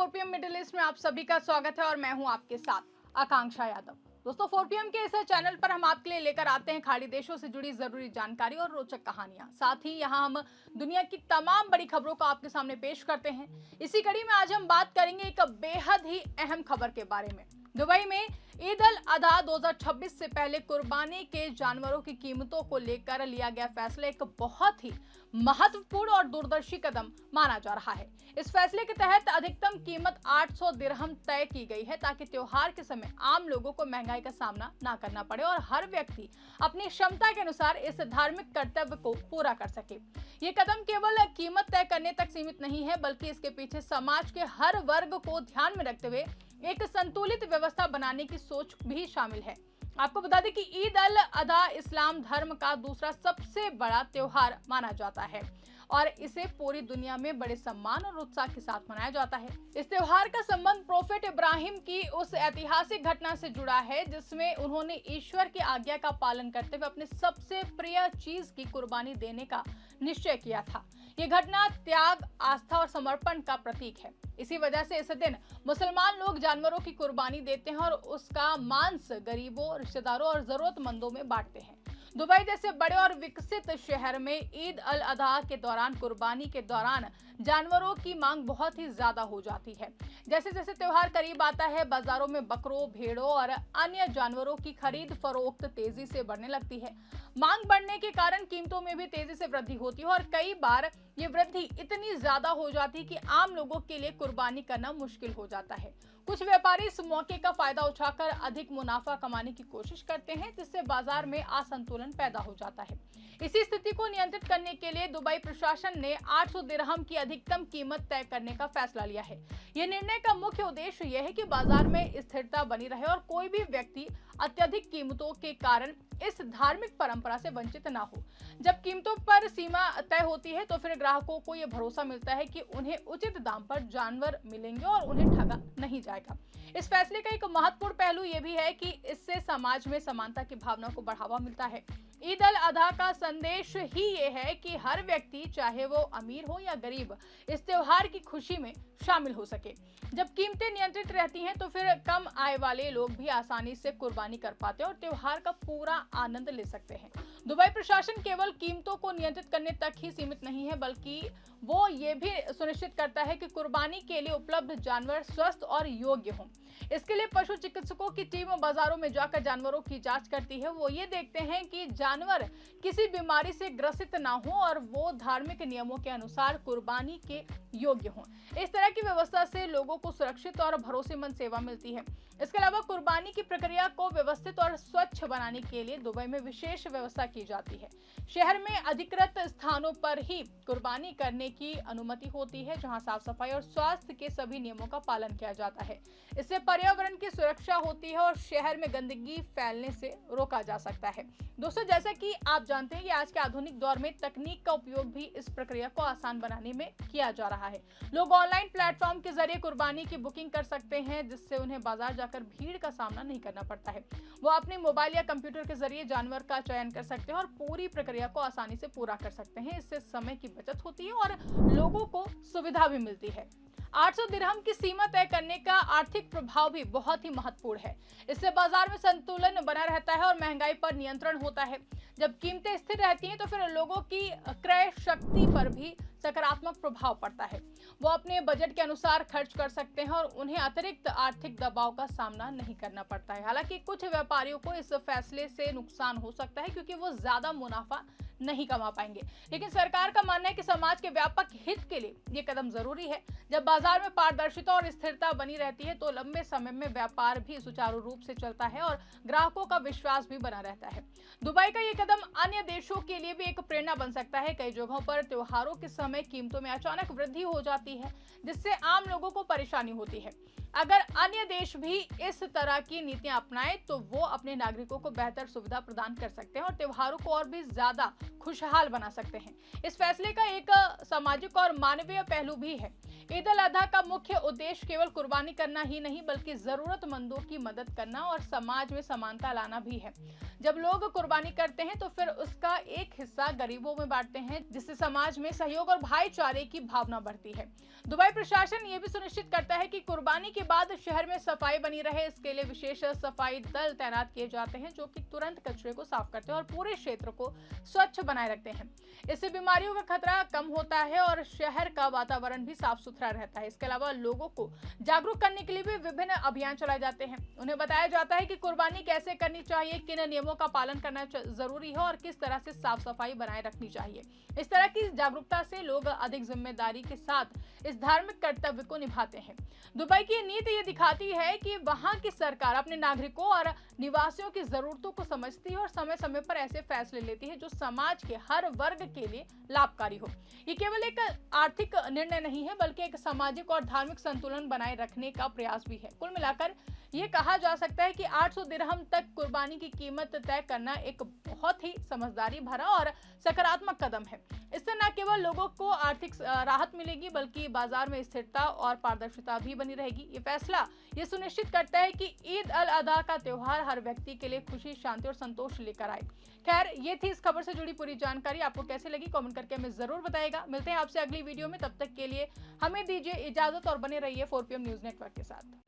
4 PM middle east में आप सभी का स्वागत है और मैं हूं आपके साथ आकांक्षा यादव। दोस्तों 4 PM के इस चैनल पर हम आपके लिए लेकर आते हैं खाड़ी देशों से जुड़ी जरूरी जानकारी और रोचक कहानियां। साथ ही यहां हम दुनिया की तमाम बड़ी खबरों को आपके सामने पेश करते हैं। इसी कड़ी में आज हम बात करेंगे एक बेहद ही अहम खबर के बारे में। दुबई में ईद अल अधा 2026 से पहले कुर्बानी के जानवरों की कीमतों को लेकर लिया गया फैसला एक बहुत ही महत्वपूर्ण और दूरदर्शी कदम माना जा रहा है। इस फैसले के तहत अधिकतम कीमत 800 दिरहम तय की गई है ताकि त्योहार के समय आम लोगों को महंगाई का सामना ना करना पड़े और हर व्यक्ति अपनी क्षमता के अनुसार इस धार्मिक कर्तव्य को पूरा कर सके। ये कदम केवल कीमत तय करने तक सीमित नहीं है, बल्कि इसके पीछे समाज के हर वर्ग को ध्यान में रखते हुए एक संतुलित व्यवस्था बनाने की सोच भी शामिल है। आपको बता दें कि ईद अल अधा इस्लाम धर्म का दूसरा सबसे बड़ा त्योहार माना जाता है और इसे पूरी दुनिया में बड़े सम्मान और उत्साह के साथ मनाया जाता है। इस त्योहार का संबंध प्रोफेट इब्राहिम की उस ऐतिहासिक घटना से जुड़ा है जिसमें उन्होंने ईश्वर की आज्ञा का पालन करते हुए अपने सबसे प्रिय चीज की कुर्बानी देने का निश्चय किया था। ये घटना त्याग, आस्था और समर्पण का प्रतीक है। इसी वजह से इस दिन मुसलमान लोग जानवरों की कुर्बानी देते हैं और उसका मांस गरीबों, रिश्तेदारों और जरूरतमंदों में बांटते हैं। दुबई जैसे बड़े और विकसित शहर में ईद अल अधा के दौरान कुर्बानी के दौरान जानवरों की मांग बहुत ही ज्यादा हो जाती है। जैसे जैसे त्योहार करीब आता है, बाजारों में बकरों, भेड़ों और अन्य जानवरों की खरीद फरोख्त तेजी से बढ़ने लगती है। मांग बढ़ने के कारण कीमतों में भी तेजी से वृद्धि होती है और कई बार ये वृद्धि इतनी ज्यादा हो जाती है कि आम लोगों के लिए कुर्बानी करना मुश्किल हो जाता है। कुछ व्यापारी इस मौके का फायदा उठाकर अधिक मुनाफा कमाने की कोशिश करते हैं, जिससे बाजार में असंतुलन पैदा हो जाता है। इसी स्थिति को नियंत्रित करने के लिए दुबई प्रशासन ने 800 दिरहम की अधिकतम कीमत तय करने का फैसला लिया है। यह निर्णय का मुख्य उद्देश्य यह है कि बाजार में स्थिरता बनी रहे और कोई भी व्यक्ति अत्यधिक कीमतों के कारण इस धार्मिक परंपरा से वंचित ना हो। जब कीमतों पर सीमा तय होती है तो फिर ग्राहकों को यह भरोसा मिलता है कि उन्हें उचित दाम पर जानवर मिलेंगे और उन्हें ठगा नहीं जाएगा। इस फैसले का एक महत्वपूर्ण पहलू यह भी है कि इससे समाज में समानता की भावना को बढ़ावा मिलता है। ईद अल अधा का संदेश ही ये है कि हर व्यक्ति, चाहे वो अमीर हो या गरीब, इस त्योहार की खुशी में शामिल हो सके। जब कीमतें नियंत्रित रहती हैं तो फिर कम आय वाले लोग भी आसानी से कुर्बानी कर पाते हैं और त्योहार का पूरा आनंद ले सकते हैं। दुबई प्रशासन केवल कीमतों को नियंत्रित करने तक ही सीमित नहीं है, बल्कि वो ये भी सुनिश्चित करता है कि कुर्बानी के लिए उपलब्ध जानवर स्वस्थ और योग्य हों। इसके लिए पशु चिकित्सकों की टीम बाजारों में जाकर जानवरों की जांच करती है। वो ये देखते हैं कि जानवर किसी बीमारी से ग्रसित ना हो और वो धार्मिक नियमों के अनुसार कुर्बानी के योग्य हों। इस तरह की व्यवस्था से लोगों को सुरक्षित और भरोसेमंद सेवा मिलती है। इसके अलावा कुर्बानी की प्रक्रिया को व्यवस्थित और स्वच्छ बनाने के लिए दुबई में विशेष व्यवस्था की जाती है। शहर में अधिकृत स्थानों पर ही कुर्बानी करने की अनुमति होती है, जहां साफ सफाई और स्वास्थ्य के सभी नियमों का पालन किया जाता है। इससे पर्यावरण की सुरक्षा होती है और शहर में गंदगी फैलने से रोका जा सकता है। दोस्तों, जैसा कि आप जानते हैं कि आज के आधुनिक दौर में तकनीक का उपयोग भी इस प्रक्रिया को आसान बनाने में किया जा रहा है। लोग ऑनलाइन प्लेटफॉर्म के जरिए कुर्बानी की बुकिंग कर सकते हैं, जिससे उन्हें बाजार जाकर भीड़ का सामना नहीं करना पड़ता है। वो अपने मोबाइल या कंप्यूटर के जरिए जानवर का चयन कर सकते हैं और पूरी प्रक्रिया को आसानी से पूरा कर सकते हैं। इससे समय की बचत होती है और लोगों को सुविधा भी मिलती है। 800 दिरहम की सीमा तय करने का आर्थिक प्रभाव भी बहुत ही महत्वपूर्ण है। इससे बाजार में संतुलन बना रहता है और महंगाई पर नियंत्रण होता है। जब कीमतें स्थिर रहती हैं तो फिर लोगों की क्रय शक्ति पर भी सकारात्मक प्रभाव पड़ता है। वो अपने बजट के अनुसार खर्च कर सकते हैं और उन्हें अतिरिक्त आर्थिक दबाव का सामना नहीं करना पड़ता है। हालांकि कुछ व्यापारियों को इस फैसले से नुकसान हो सकता है क्योंकि वो ज्यादा मुनाफा नहीं कमा पाएंगे, लेकिन सरकार का मानना है कि समाज के व्यापक हित के लिए ये कदम जरूरी है। जब बाजार में पारदर्शिता और स्थिरता बनी रहती है तो लंबे समय में व्यापार भी सुचारू रूप से चलता है और ग्राहकों का विश्वास भी बना रहता है। दुबई का ये कदम अन्य देशों के लिए भी एक प्रेरणा बन सकता है। कई जगहों पर त्योहारों के समय कीमतों में अचानक वृद्धि हो जाती है, जिससे आम लोगों को परेशानी होती है। अगर अन्य देश भी इस तरह की नीतियां अपनाएं तो वो अपने नागरिकों को बेहतर सुविधा प्रदान कर सकते हैं और त्योहारों को और भी ज्यादा खुशहाल बना सकते हैं। इस फैसले का एक सामाजिक और मानवीय पहलू भी है। ईद उल अजहा का मुख्य उद्देश्य केवल कुर्बानी करना ही नहीं बल्कि जरूरतमंदों की मदद करना और समाज में समानता लाना भी है। जब लोग कुर्बानी करते हैं तो फिर उसका एक हिस्सा गरीबों में बांटते हैं, जिससे समाज में सहयोग और भाईचारे की भावना बढ़ती है। दुबई प्रशासन ये भी सुनिश्चित करता है कि कुर्बानी के बाद शहर में सफाई बनी रहे। इसके लिए विशेष सफाई दल तैनात किए जाते हैं, जो कि तुरंत कचरे को साफ करते हैं और पूरे क्षेत्र को स्वच्छ बनाए रखते हैं। इससे बीमारियों का खतरा कम होता है और शहर का वातावरण भी साफ सुथरा रहता है। इसके अलावा लोगों को जागरूक करने के लिए भी विभिन्न अभियान चलाए जाते हैं। उन्हें बताया जाता है कि कुर्बानी कैसे करनी चाहिए, किन नियमों का पालन करना जरूरी है और किस तरह से साफ सफाई बनाए रखनी चाहिए। इस तरह की जागरूकता से लोग अधिक जिम्मेदारी के साथ इस धार्मिक कर्तव्य को निभाते हैं। दुबई की नीति ये दिखाती है कि वहां की सरकार अपने नागरिकों और निवासियों की जरूरतों को समझती है और समय समय पर ऐसे फैसले लेती है जो समाज के हर वर्ग के लिए लाभकारी हो। ये केवल एक आर्थिक निर्णय नहीं है बल्कि एक सामाजिक और धार्मिक संतुलन बनाए रखने का प्रयास भी है। कुल मिलाकर ये कहा जा सकता है कि 800 दिरहम तक कुर्बानी की कीमत तय करना एक बहुत ही समझदारी भरा और सकारात्मक कदम है। इससे न केवल लोगों को आर्थिक राहत मिलेगी बल्कि बाजार में स्थिरता और पारदर्शिता भी बनी रहेगी। ये फैसला ये सुनिश्चित करता है कि ईद उल अजहा का त्योहार हर व्यक्ति के लिए खुशी, शांति और संतोष लेकर आए। खैर, ये थी इस खबर से जुड़ी पूरी जानकारी। आपको कैसे लगी कमेंट करके हमें जरूर बताइएगा। मिलते हैं आपसे अगली वीडियो में, तब तक के लिए हमें दीजिए इजाजत और बने रहिए 4PM न्यूज नेटवर्क के साथ।